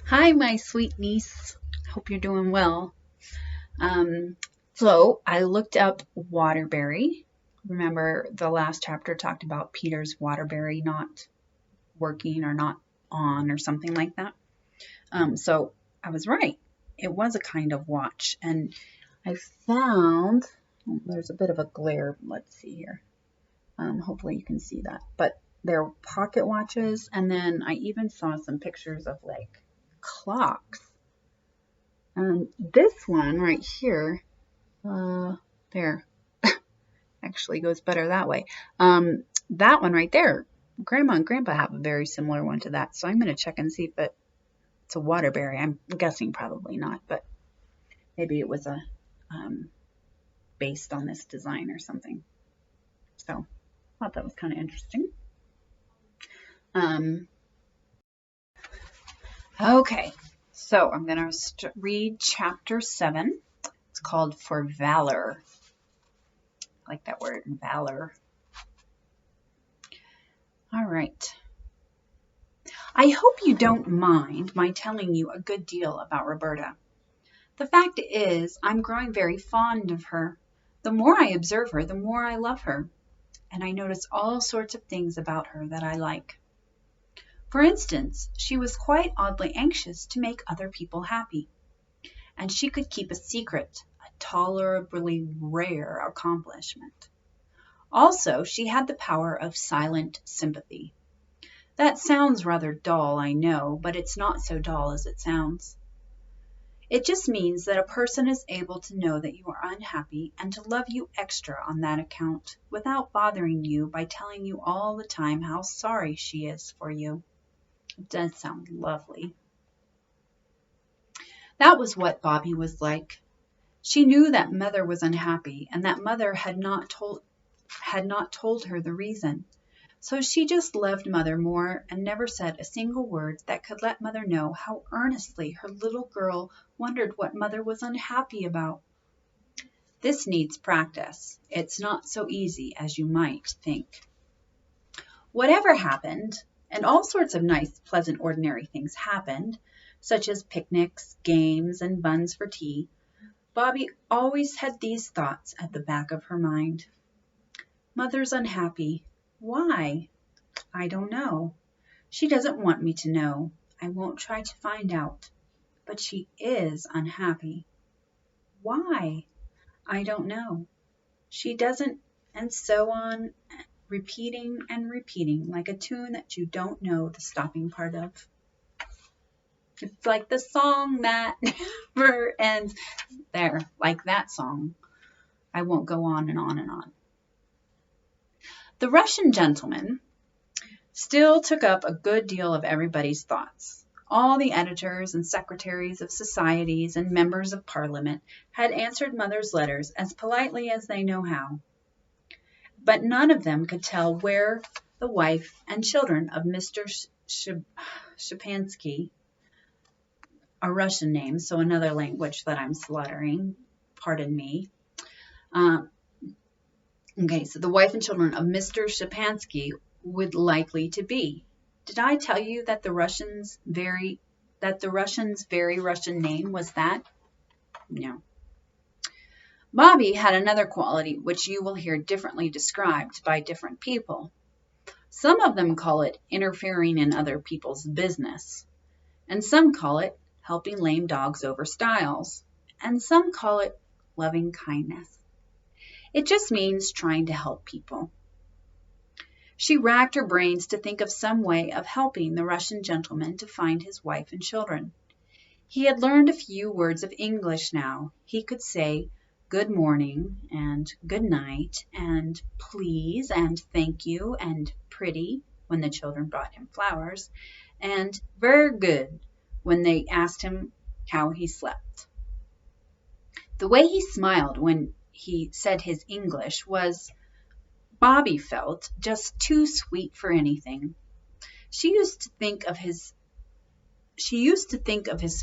Hi, my sweet niece. Hope you're doing well. So I looked up Waterbury. Remember the last chapter talked about Peter's Waterbury not working or not on or something like that. So I was right. It was a kind of watch. And I found, there's a bit of a glare. Let's see here. Hopefully you can see that. But they're pocket watches. And then I even saw some pictures of like clocks. This one right here, there, actually goes better that way. That one right there, Grandma and Grandpa have a very similar one to that. So I'm going to check and see if it's a Waterbury. I'm guessing probably not, but maybe it was based on this design or something. So I thought that was kind of interesting. Okay, so I'm going to read chapter 7. It's called For Valor. I like that word, valor. All right. I hope you don't mind my telling you a good deal about Roberta. The fact is, I'm growing very fond of her. The more I observe her, the more I love her, and I notice all sorts of things about her that I like. For instance, she was quite oddly anxious to make other people happy, and she could keep a secret, a tolerably rare accomplishment. Also, she had the power of silent sympathy. That sounds rather dull, I know, but it's not so dull as it sounds. It just means that a person is able to know that you are unhappy and to love you extra on that account without bothering you by telling you all the time how sorry she is for you. It does sound lovely. That was what Bobby was like. She knew that Mother was unhappy and that Mother had not told her the reason. So she just loved Mother more and never said a single word that could let Mother know how earnestly her little girl wondered what Mother was unhappy about. This needs practice. It's not so easy as you might think. Whatever happened, and all sorts of nice, pleasant, ordinary things happened, such as picnics, games, and buns for tea, Bobby always had these thoughts at the back of her mind. Mother's unhappy. Why? I don't know. She doesn't want me to know. I won't try to find out. But she is unhappy. Why? I don't know. She doesn't, and so on, repeating and repeating like a tune that you don't know the stopping part of. It's like the song that never ends. There, like that song. I won't go on and on and on. The Russian gentleman still took up a good deal of everybody's thoughts. All the editors and secretaries of societies and members of Parliament had answered Mother's letters as politely as they know how. But none of them could tell where the wife and children of Mr. Shapansky, a Russian name, so another language that I'm slaughtering, pardon me. Okay, so the wife and children of Mr. Shapansky would likely to be. Did I tell you that the Russian's very Russian name was that? No. Bobby had another quality which you will hear differently described by different people. Some of them call it interfering in other people's business, and some call it helping lame dogs over stiles, and some call it loving kindness. It just means trying to help people. She racked her brains to think of some way of helping the Russian gentleman to find his wife and children. He had learned a few words of English now. He could say good morning and good night and please and thank you and pretty when the children brought him flowers and very good when they asked him how he slept. The way he smiled when he said his English was, Bobby felt, just too sweet for anything. She used to think of his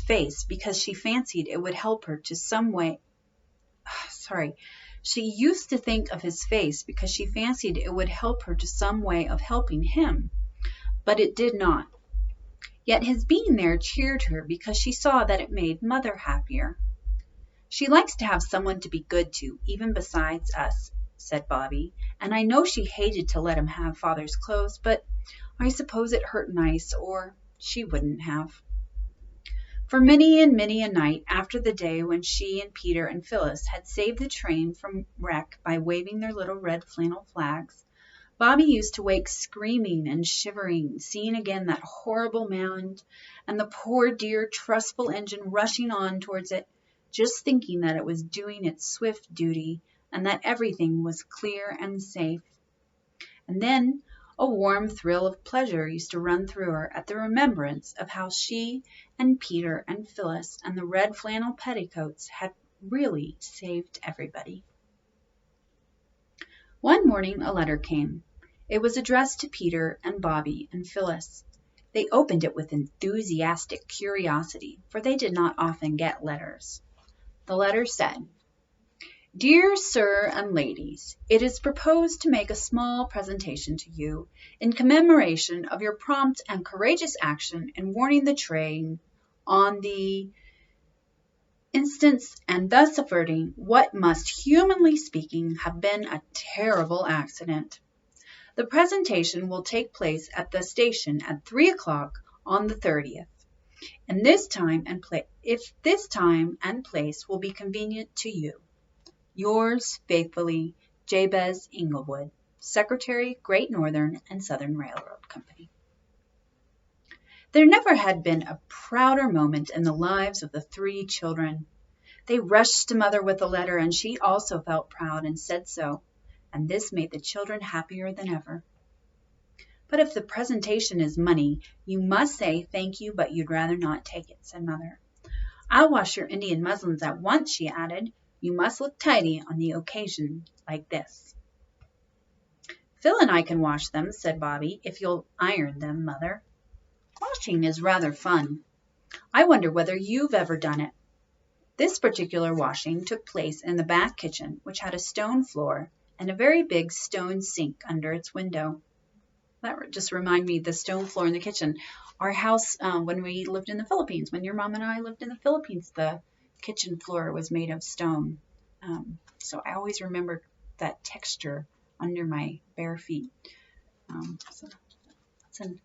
face because she fancied it would help her to some way. She used to think of his face because she fancied it would help her to some way of helping him, but it did not. Yet his being there cheered her because she saw that it made Mother happier. "She likes to have someone to be good to, even besides us," said Bobby, "and I know she hated to let him have Father's clothes, but I suppose it hurt nice, or she wouldn't have." For many and many a night after the day when she and Peter and Phyllis had saved the train from wreck by waving their little red flannel flags, Bobby used to wake screaming and shivering, seeing again that horrible mound and the poor dear trustful engine rushing on towards it, just thinking that it was doing its swift duty and that everything was clear and safe. And then a warm thrill of pleasure used to run through her at the remembrance of how she and Peter and Phyllis and the red flannel petticoats had really saved everybody. One morning a letter came. It was addressed to Peter and Bobby and Phyllis. They opened it with enthusiastic curiosity, for they did not often get letters. The letter said, "Dear Sir and Ladies, it is proposed to make a small presentation to you in commemoration of your prompt and courageous action in warning the train on the instance and thus averting what must, humanly speaking, have been a terrible accident. The presentation will take place at the station at 3 o'clock on the 30th. If this time and place will be convenient to you. Yours faithfully, Jabez Inglewood, Secretary, Great Northern and Southern Railroad Company." There never had been a prouder moment in the lives of the three children. They rushed to Mother with the letter, and she also felt proud and said so, and this made the children happier than ever. "But if the presentation is money, you must say thank you, but you'd rather not take it," said Mother. "I'll wash your Indian muslins at once," she added. "You must look tidy on the occasion like this." "Phil and I can wash them," said Bobby, "if you'll iron them, Mother. Washing is rather fun. I wonder whether you've ever done it." This particular washing took place in the back kitchen, which had a stone floor and a very big stone sink under its window. That just reminded me of the stone floor in the kitchen. Our house, when we lived in the Philippines, when your mom and I lived in the Philippines, the kitchen floor was made of stone. So I always remember that texture under my bare feet. So it's a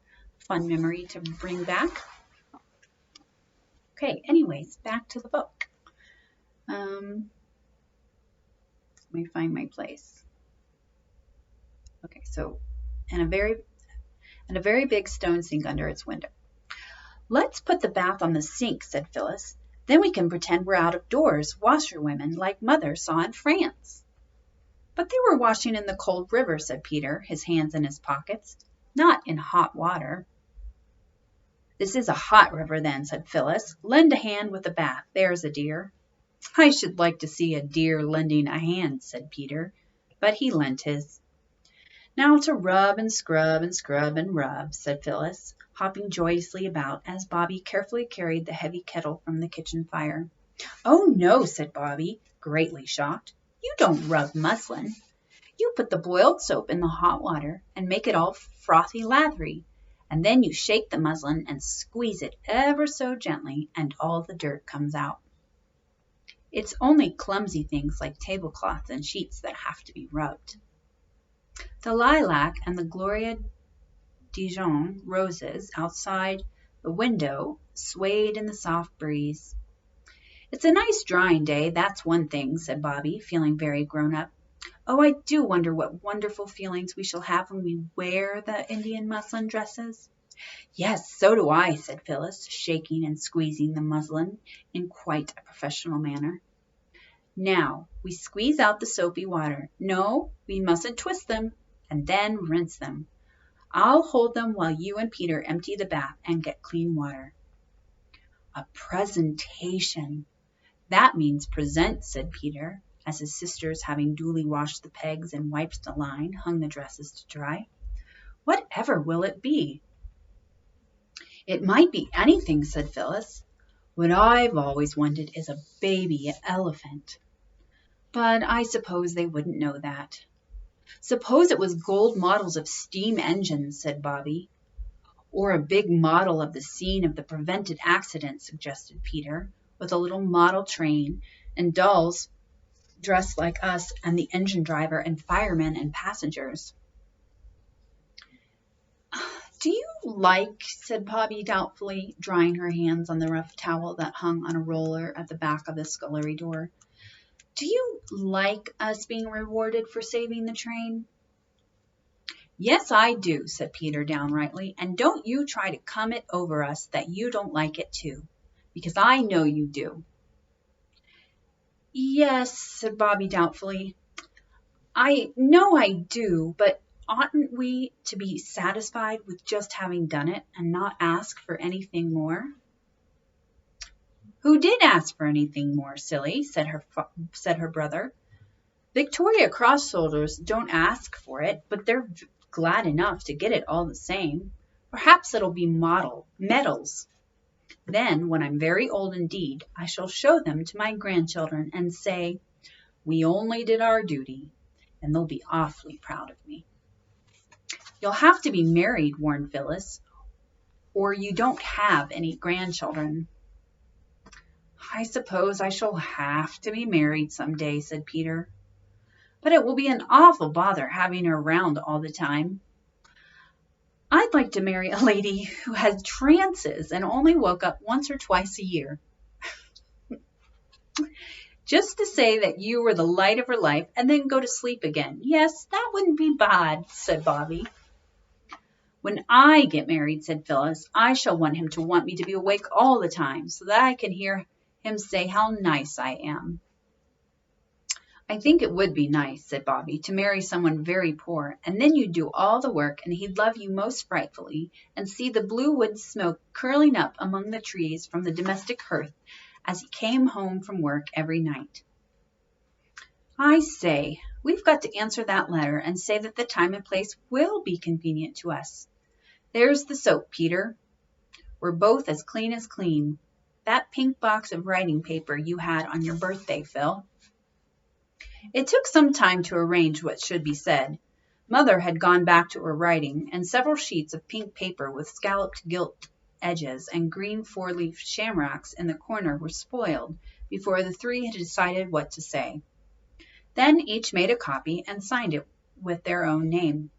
fun memory to bring back. Okay, anyways, back to the book. Let me find my place. Okay, so and a very big stone sink under its window. "Let's put the bath on the sink," said Phyllis. "Then we can pretend we're out of doors, washerwomen, like Mother saw in France." "But they were washing in the cold river," said Peter, his hands in his pockets, "not in hot water." "This is a hot river, then," said Phyllis. "Lend a hand with the bath, there's a dear." "I should like to see a dear lending a hand," said Peter, but he lent his. "Now to rub and scrub and scrub and rub," said Phyllis, hopping joyously about as Bobby carefully carried the heavy kettle from the kitchen fire. "Oh, no," said Bobby, greatly shocked. "You don't rub muslin. You put the boiled soap in the hot water and make it all frothy lathery, and then you shake the muslin and squeeze it ever so gently, and all the dirt comes out. It's only clumsy things like tablecloths and sheets that have to be rubbed." The lilac and the Gloria Dijon roses outside the window swayed in the soft breeze. "It's a nice drying day, that's one thing," said Bobby, feeling very grown up. "Oh, I do wonder what wonderful feelings we shall have when we wear the Indian muslin dresses." "Yes, so do I," said Phyllis, shaking and squeezing the muslin in quite a professional manner. "Now, we squeeze out the soapy water. No, we mustn't twist them, and then rinse them. I'll hold them while you and Peter empty the bath and get clean water." "A presentation. That means present," said Peter, as his sisters, having duly washed the pegs and wiped the line, hung the dresses to dry. "Whatever will it be?" "It might be anything," said Phyllis. "What I've always wanted is a baby elephant." "But I suppose they wouldn't know that." "Suppose it was gold models of steam engines," said Bobby. Or a big model of the scene of the prevented accident, suggested Peter, with a little model train and dolls dressed like us and the engine driver and firemen and passengers. Do you like, said Bobby doubtfully, drying her hands on the rough towel that hung on a roller at the back of the scullery door. Do you like us being rewarded for saving the train? Yes, I do, said Peter downrightly, and don't you try to come it over us that you don't like it too, because I know you do. Yes, said Bobby doubtfully. I know I do, but oughtn't we to be satisfied with just having done it and not ask for anything more? Who did ask for anything more, silly, said her brother. Victoria Cross soldiers don't ask for it, but they're glad enough to get it all the same. Perhaps it'll be medals. Then, when I'm very old indeed, I shall show them to my grandchildren and say, we only did our duty, and they'll be awfully proud of me. You'll have to be married, warned Phyllis, or you don't have any grandchildren. I suppose I shall have to be married some day, said Peter. But it will be an awful bother having her around all the time. I'd like to marry a lady who had trances and only woke up once or twice a year. Just to say that you were the light of her life and then go to sleep again. Yes, that wouldn't be bad, said Bobby. When I get married, said Phyllis, I shall want him to want me to be awake all the time so that I can hear him say how nice I am. I think it would be nice, said Bobby, to marry someone very poor, and then you'd do all the work, and he'd love you most frightfully, and see the blue wood smoke curling up among the trees from the domestic hearth as he came home from work every night. I say, we've got to answer that letter and say that the time and place will be convenient to us. There's the soap, Peter. We're both as clean as clean. That pink box of writing paper you had on your birthday, Phil. It took some time to arrange what should be said. Mother had gone back to her writing, and several sheets of pink paper with scalloped gilt edges and green four-leaf shamrocks in the corner were spoiled before the three had decided what to say. Then each made a copy and signed it with their own name.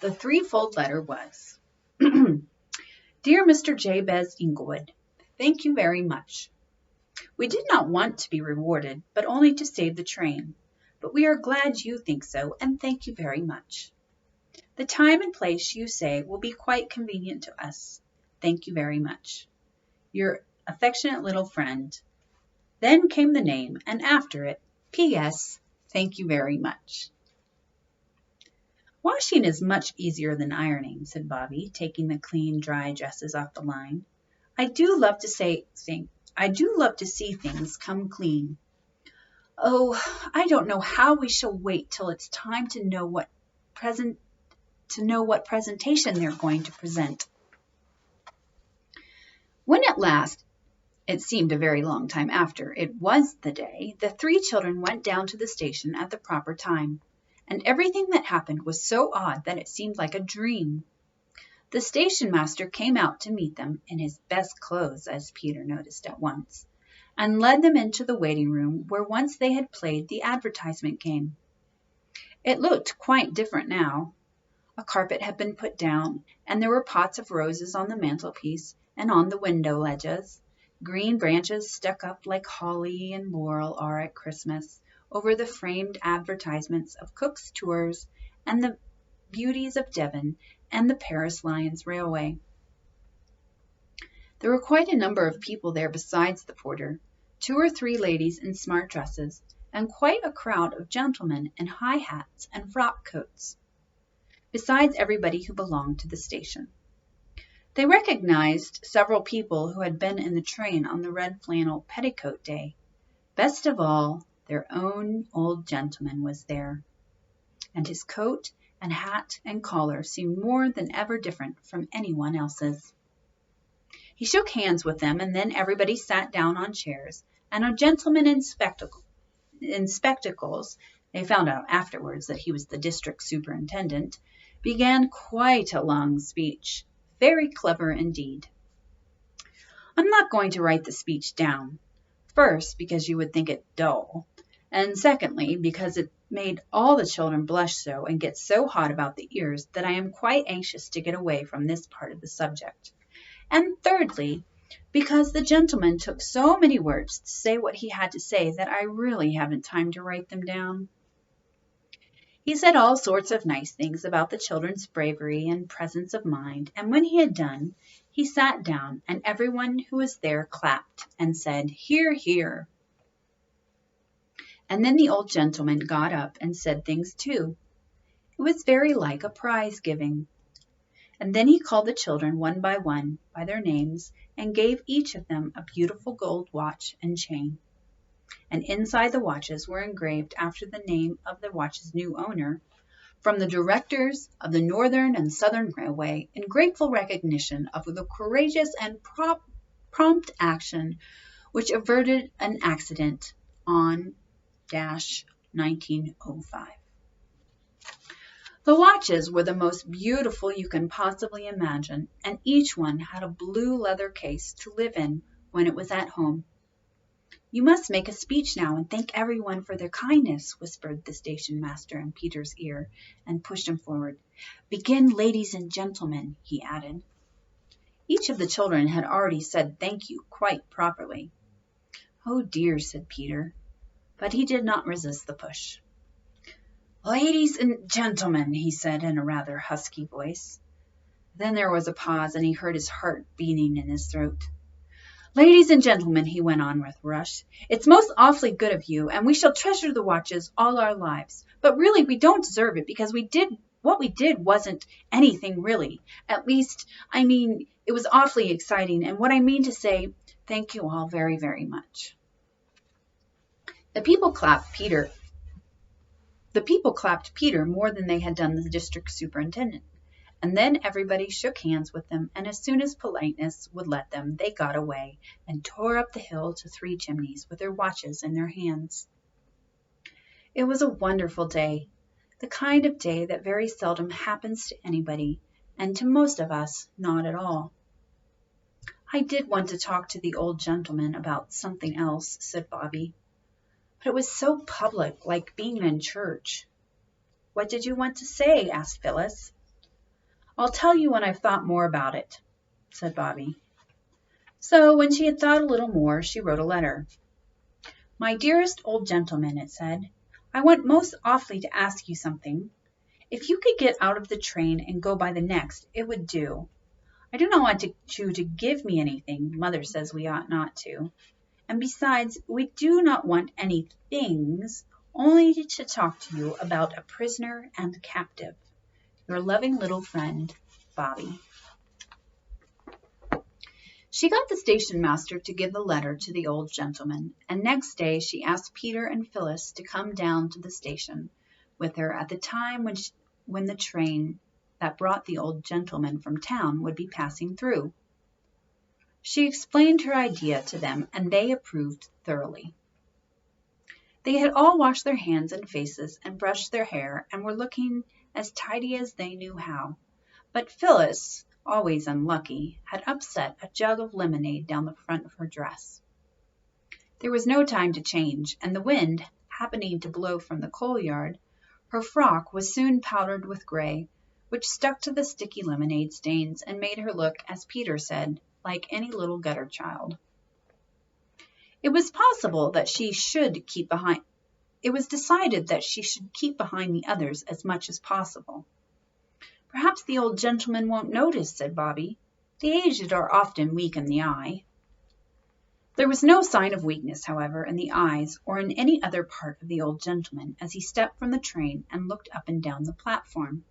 The threefold letter was, Dear Mr. Jabez Inglewood, thank you very much. We did not want to be rewarded, but only to save the train. But we are glad you think so, and thank you very much. The time and place you say will be quite convenient to us. Thank you very much. Your affectionate little friend. Then came the name, and after it, P.S. Thank you very much. Washing is much easier than ironing, said Bobby, taking the clean, dry dresses off the line. I do love to see things come clean. Oh, I don't know how we shall wait till it's time to know what presentation they're going to present. When at last, it seemed a very long time after, it was the day, the three children went down to the station at the proper time, and everything that happened was so odd that it seemed like a dream. The station master came out to meet them in his best clothes, as Peter noticed at once, and led them into the waiting room where once they had played the advertisement game. It looked quite different now. A carpet had been put down, and there were pots of roses on the mantelpiece and on the window ledges. Green branches stuck up like holly and laurel are at Christmas over the framed advertisements of Cook's Tours and the Beauties of Devon and the Paris Lions Railway. There were quite a number of people there besides the porter, 2 or 3 ladies in smart dresses, and quite a crowd of gentlemen in high hats and frock coats, besides everybody who belonged to the station. They recognized several people who had been in the train on the red flannel petticoat day. Best of all, their own old gentleman was there, and his coat and hat and collar seemed more than ever different from anyone else's. He shook hands with them, and then everybody sat down on chairs, and a gentleman in spectacles, they found out afterwards that he was the district superintendent, began quite a long speech, Very clever indeed. I'm not going to write the speech down. First, because you would think it dull, and secondly, because it made all the children blush so and get so hot about the ears that I am quite anxious to get away from this part of the subject. And thirdly, because the gentleman took so many words to say what he had to say that I really haven't time to write them down. He said all sorts of nice things about the children's bravery and presence of mind, and when he had done, he sat down, and everyone who was there clapped and said, "Hear, hear." And then the old gentleman got up and said things too. It was very like a prize giving. And then he called the children one by their names, and gave each of them a beautiful gold watch and chain. And inside the watches were engraved after the name of the watch's new owner, from the directors of the Northern and Southern Railway, in grateful recognition of the courageous and prompt action which averted an accident on 1905. The watches were the most beautiful you can possibly imagine, and each one had a blue leather case to live in when it was at home. "You must make a speech now and thank everyone for their kindness," whispered the station master in Peter's ear and pushed him forward. "Begin, ladies and gentlemen," he added. Each of the children had already said thank you quite properly. "Oh dear," said Peter, but he did not resist the push. "Ladies and gentlemen," he said in a rather husky voice. Then there was a pause, and he heard his heart beating in his throat. "Ladies and gentlemen," he went on with rush, "it's most awfully good of you, and we shall treasure the watches all our lives. But really we don't deserve it, because what we did wasn't anything really. At least, I mean, it was awfully exciting, and what I mean to say, thank you all very, very much." The people clapped Peter more than they had done the district superintendent. And then everybody shook hands with them, and as soon as politeness would let them, they got away and tore up the hill to Three Chimneys with their watches in their hands. It was a wonderful day, the kind of day that very seldom happens to anybody, and to most of us, not at all. "I did want to talk to the old gentleman about something else," said Bobby, "but it was so public, like being in church." "What did you want to say?" asked Phyllis. "I'll tell you when I've thought more about it," said Bobby. So when she had thought a little more, she wrote a letter. "My dearest old gentleman," it said, "I want most awfully to ask you something. If you could get out of the train and go by the next, it would do. I do not want you to give me anything. Mother says we ought not to. And besides, we do not want any things, only to talk to you about a prisoner and captive. Your loving little friend, Bobby." She got the station master to give the letter to the old gentleman, and next day she asked Peter and Phyllis to come down to the station with her at the time when the train that brought the old gentleman from town would be passing through. She explained her idea to them, and they approved thoroughly. They had all washed their hands and faces and brushed their hair and were looking as tidy as they knew how, but Phyllis, always unlucky, had upset a jug of lemonade down the front of her dress. There was no time to change, and the wind happening to blow from the coal yard, her frock was soon powdered with gray, which stuck to the sticky lemonade stains and made her look, as Peter said, like any little gutter child. It was decided that she should keep behind the others as much as possible. "Perhaps the old gentleman won't notice," said Bobby. "The aged are often weak in the eye." There was no sign of weakness, however, in the eyes or in any other part of the old gentleman as he stepped from the train and looked up and down the platform.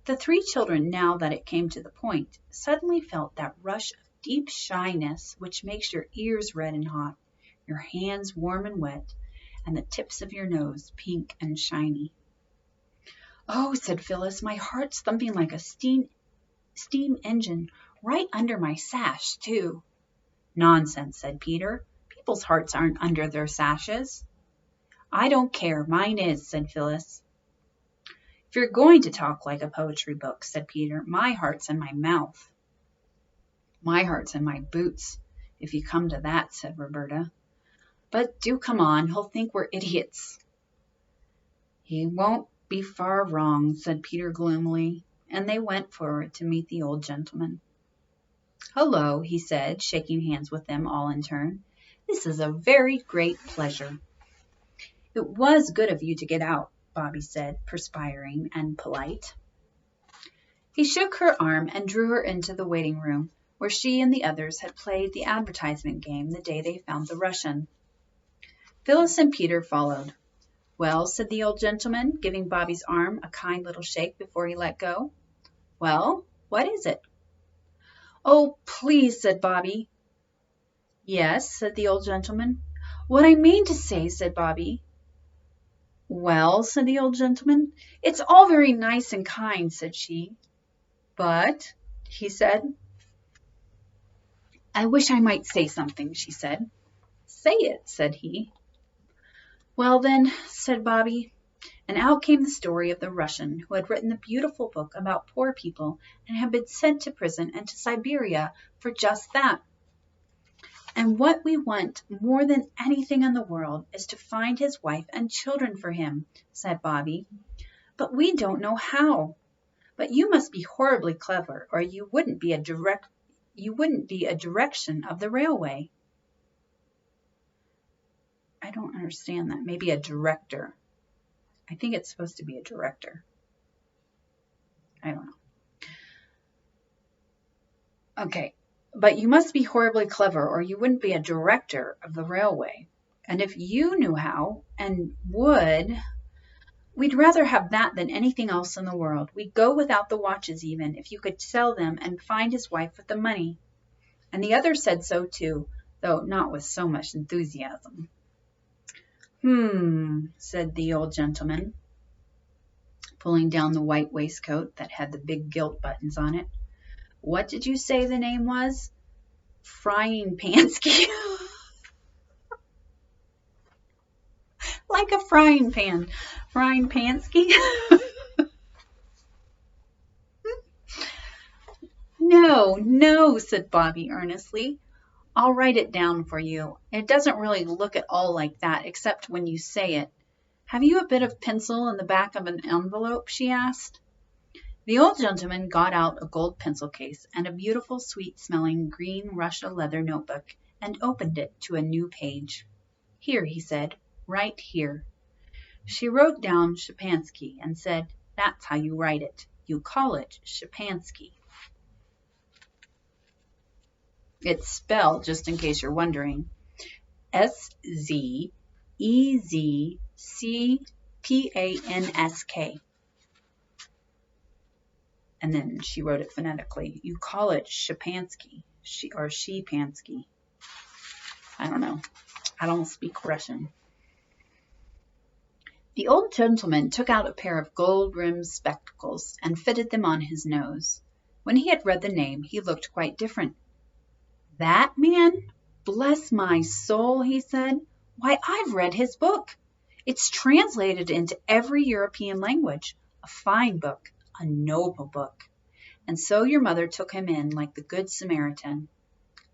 The three children, now that it came to the point, suddenly felt that rush of deep shyness which makes your ears red and hot, your hands warm and wet, and the tips of your nose pink and shiny. "Oh," said Phyllis, "my heart's thumping like a steam engine, right under my sash, too." "Nonsense," said Peter. "People's hearts aren't under their sashes." "I don't care. Mine is," said Phyllis. "If you're going to talk like a poetry book, said Peter, my heart's in my mouth. My heart's in my boots, if you come to that, said Roberta. But do come on, he'll think we're idiots. He won't be far wrong, said Peter gloomily, and they went forward to meet the old gentleman. Hello, he said, shaking hands with them all in turn. This is a very great pleasure. It was good of you to get out, Bobby said, perspiring and polite. He shook her arm and drew her into the waiting room, where she and the others had played the advertisement game the day they found the Russian. Phyllis and Peter followed. Well, said the old gentleman, giving Bobby's arm a kind little shake before he let go. Well, what is it? Oh, please, said Bobby. Yes, said the old gentleman. What I mean to say, said Bobby. Well, said the old gentleman, it's all very nice and kind, said she. But, he said. I wish I might say something, she said. Say it, said he. Well then, said Bobby, and out came the story of the Russian who had written the beautiful book about poor people and had been sent to prison and to Siberia for just that. And what we want more than anything in the world is to find his wife and children for him, said Bobby. But we don't know how. But you must be horribly clever, or you wouldn't be a direction of the railway. I don't understand that. Maybe a director. I think it's supposed to be a director. I don't know. Okay. But you must be horribly clever, or you wouldn't be a director of the railway. And if you knew how, and would, we'd rather have that than anything else in the world. We'd go without the watches even, if you could sell them and find his wife with the money. And the others said so too, though not with so much enthusiasm. Said the old gentleman, pulling down the white waistcoat that had the big gilt buttons on it. What did you say the name was? Frying Pansky. Like a frying pan. Frying Pansky. No, said Bobby earnestly. I'll write it down for you. It doesn't really look at all like that, except when you say it. Have you a bit of pencil in the back of an envelope? She asked. The old gentleman got out a gold pencil case and a beautiful, sweet-smelling green Russia leather notebook and opened it to a new page. Here, he said, right here. She wrote down Shapansky and said, that's how you write it. You call it Shapansky. It's spelled, just in case you're wondering, Szezcpansk. And then she wrote it phonetically. You call it Shapansky, or Shepansky. I don't know. I don't speak Russian. The old gentleman took out a pair of gold-rimmed spectacles and fitted them on his nose. When he had read the name, he looked quite different. That man? Bless my soul, he said. Why, I've read his book. It's translated into every European language. A fine book, a noble book. And so your mother took him in like the Good Samaritan.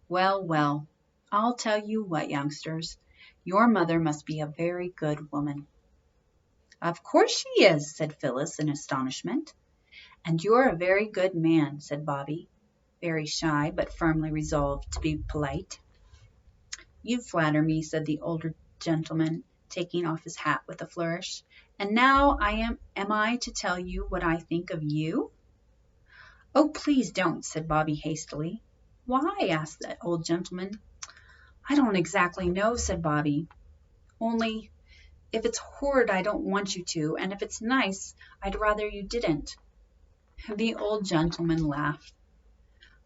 Well, I'll tell you what, youngsters. Your mother must be a very good woman. Of course she is, said Phyllis in astonishment. And you're a very good man, said Bobby, very shy but firmly resolved to be polite. You flatter me, said the older gentleman, taking off his hat with a flourish. And now am I to tell you what I think of you? Oh, please don't, said Bobby hastily. Why? Asked that old gentleman. I don't exactly know, said Bobby. Only, if it's horrid, I don't want you to, and if it's nice, I'd rather you didn't. The old gentleman laughed.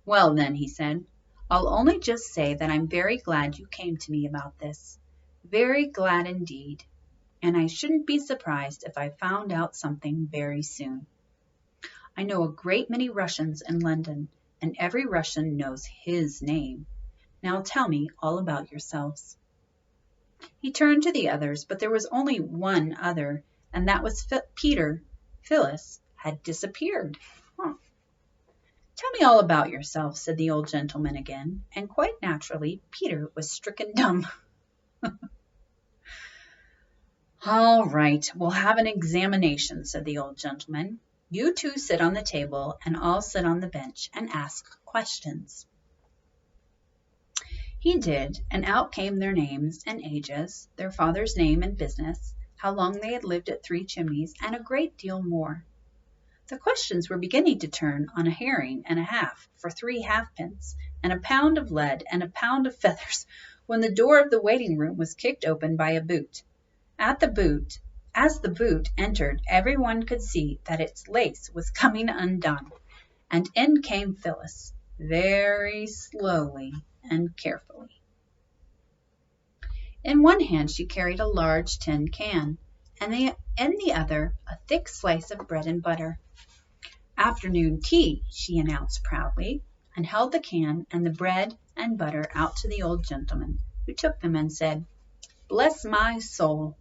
Well, then, he said, I'll only just say that I'm very glad you came to me about this. Very glad indeed. And I shouldn't be surprised if I found out something very soon. I know a great many Russians in London, and every Russian knows his name. Now tell me all about yourselves. He turned to the others, but there was only one other, and that was Peter, Phyllis had disappeared. Huh. Tell me all about yourself, said the old gentleman again, and quite naturally Peter was stricken dumb. All right, we'll have an examination, said the old gentleman. You two sit on the table, and I'll sit on the bench and ask questions. He did, and out came their names and ages, their father's name and business, how long they had lived at Three Chimneys, and a great deal more. The questions were beginning to turn on a herring and a half for 3 halfpence, and a pound of lead and a pound of feathers, when the door of the waiting room was kicked open by a boot. As the boot entered, every one could see that its lace was coming undone, and in came Phyllis, very slowly and carefully. In one hand she carried a large tin can, and in the other a thick slice of bread and butter. Afternoon tea, she announced proudly, and held the can and the bread and butter out to the old gentleman, who took them and said, "Bless my soul."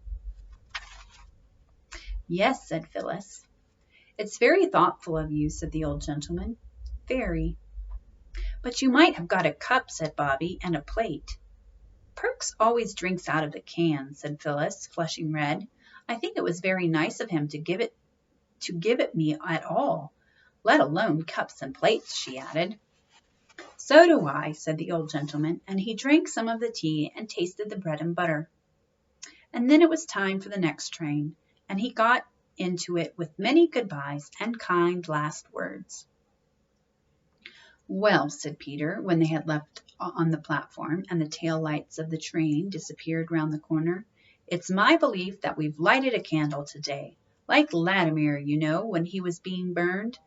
"Yes," said Phyllis. "It's very thoughtful of you," said the old gentleman. "Very." "But you might have got a cup," said Bobby, "and a plate." "Perks always drinks out of the can," said Phyllis, flushing red. "I think it was very nice of him to give it me at all, let alone cups and plates," she added. "So do I," said the old gentleman, and he drank some of the tea and tasted the bread and butter. And then it was time for the next train, and he got into it with many goodbyes and kind last words. "Well," said Peter, when they had left on the platform and the tail lights of the train disappeared round the corner, "it's my belief that we've lighted a candle today, like Latimer, you know, when he was being burned,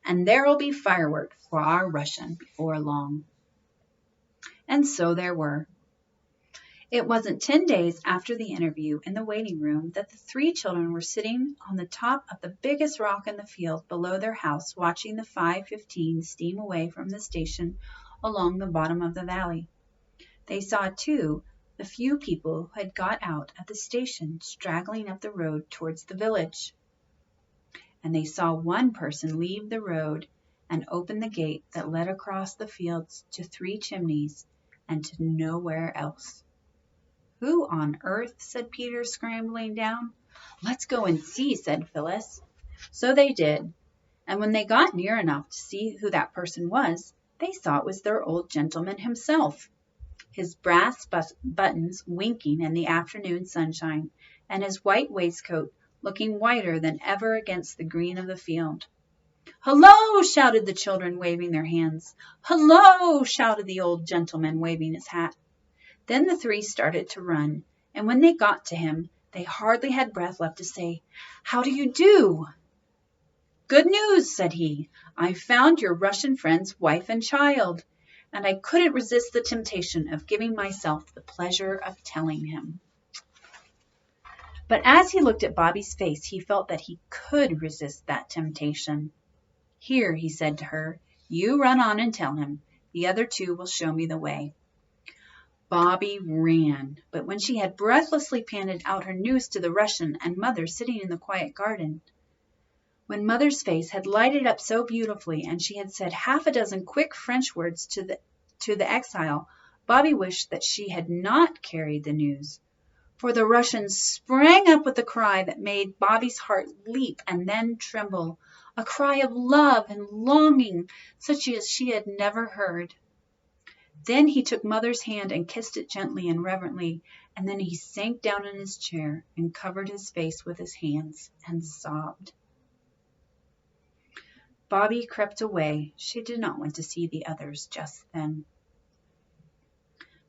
and there'll be fireworks for our Russian before long." And so there were. It wasn't 10 days after the interview in the waiting room that the 3 children were sitting on the top of the biggest rock in the field below their house, watching the 5:15 steam away from the station along the bottom of the valley. They saw, too, the few people who had got out at the station straggling up the road towards the village. And they saw one person leave the road and open the gate that led across the fields to Three Chimneys and to nowhere else. "Who on earth?" said Peter, scrambling down. "Let's go and see," said Phyllis. So they did, and when they got near enough to see who that person was, they saw it was their old gentleman himself, his brass buttons winking in the afternoon sunshine, and his white waistcoat looking whiter than ever against the green of the field. "Hullo!" shouted the children, waving their hands. "Hullo!" shouted the old gentleman, waving his hat. Then the 3 started to run, and when they got to him, they hardly had breath left to say, "How do you do?" "Good news," said he. "I found your Russian friend's wife and child, and I couldn't resist the temptation of giving myself the pleasure of telling him." But as he looked at Bobby's face, he felt that he could resist that temptation. "Here," he said to her, "you run on and tell him. The other 2 will show me the way." Bobby ran, but when she had breathlessly panted out her news to the Russian and Mother sitting in the quiet garden, when Mother's face had lighted up so beautifully and she had said half a dozen quick French words to the exile, Bobby wished that she had not carried the news, for the Russian sprang up with a cry that made Bobby's heart leap and then tremble, a cry of love and longing such as she had never heard. Then he took Mother's hand and kissed it gently and reverently, and then he sank down in his chair and covered his face with his hands and sobbed. Bobby crept away. She did not want to see the others just then.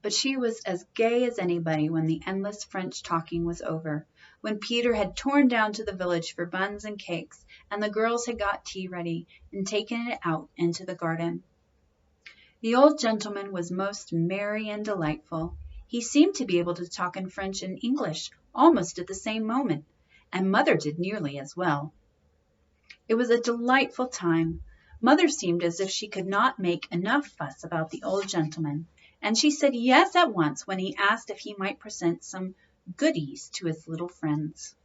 But she was as gay as anybody when the endless French talking was over, when Peter had torn down to the village for buns and cakes, and the girls had got tea ready and taken it out into the garden. The old gentleman was most merry and delightful. He seemed to be able to talk in French and English almost at the same moment, and Mother did nearly as well. It was a delightful time. Mother seemed as if she could not make enough fuss about the old gentleman, and she said yes at once when he asked if he might present some goodies to his little friends.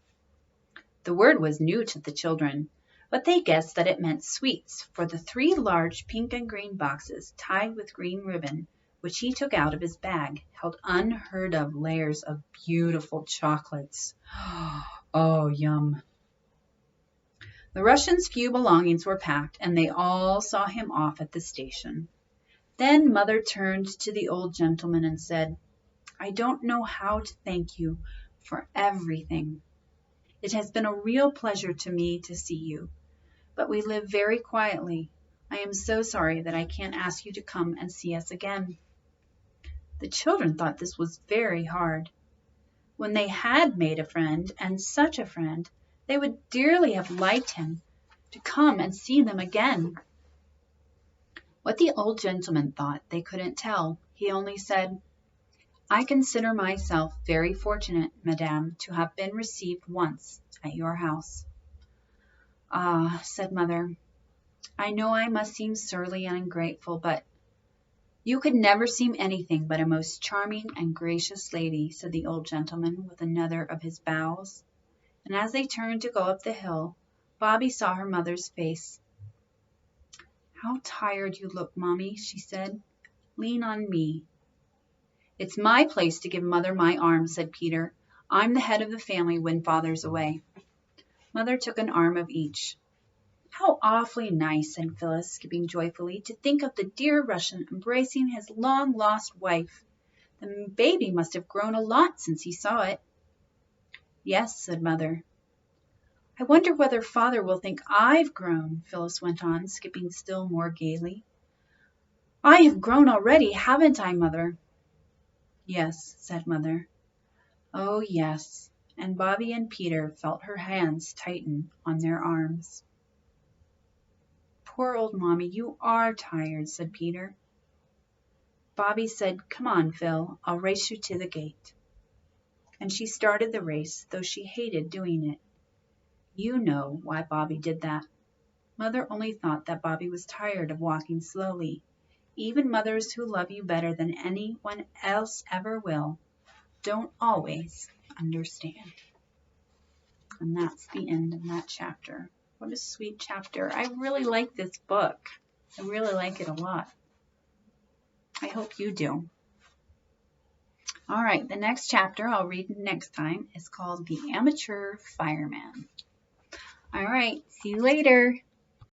The word was new to the children, but they guessed that it meant sweets, for the 3 large pink and green boxes tied with green ribbon, which he took out of his bag, held unheard of layers of beautiful chocolates. Oh, yum. The Russian's few belongings were packed, and they all saw him off at the station. Then Mother turned to the old gentleman and said, "I don't know how to thank you for everything. It has been a real pleasure to me to see you, but we live very quietly. I am so sorry that I can't ask you to come and see us again." The children thought this was very hard. When they had made a friend, and such a friend, they would dearly have liked him to come and see them again. What the old gentleman thought they couldn't tell. He only said, "I consider myself very fortunate, madame, to have been received once at your house." "Ah," said Mother, "I know I must seem surly and ungrateful, but—" "You could never seem anything but a most charming and gracious lady," said the old gentleman with another of his bows. And as they turned to go up the hill, Bobby saw her mother's face. "How tired you look, Mommy," she said. "Lean on me." "It's my place to give Mother my arm," said Peter. "I'm the head of the family when Father's away." Mother took an arm of each. "How awfully nice," said Phyllis, skipping joyfully, "to think of the dear Russian embracing his long-lost wife. The baby must have grown a lot since he saw it." "Yes," said Mother. "I wonder whether Father will think I've grown," Phyllis went on, skipping still more gaily. "I have grown already, haven't I, Mother?" "Yes," said Mother. "Oh, yes." And Bobby and Peter felt her hands tighten on their arms. "Poor old Mommy, you are tired," said Peter. Bobby said, "Come on, Phil, I'll race you to the gate." And she started the race, though she hated doing it. You know why Bobby did that. Mother only thought that Bobby was tired of walking slowly. Even mothers who love you better than anyone else ever will don't always understand. And that's the end of that chapter. What a sweet chapter. I really like this book. I really like it a lot. I hope you do. All right, the next chapter I'll read next time is called The Amateur Fireman. All right, see you later.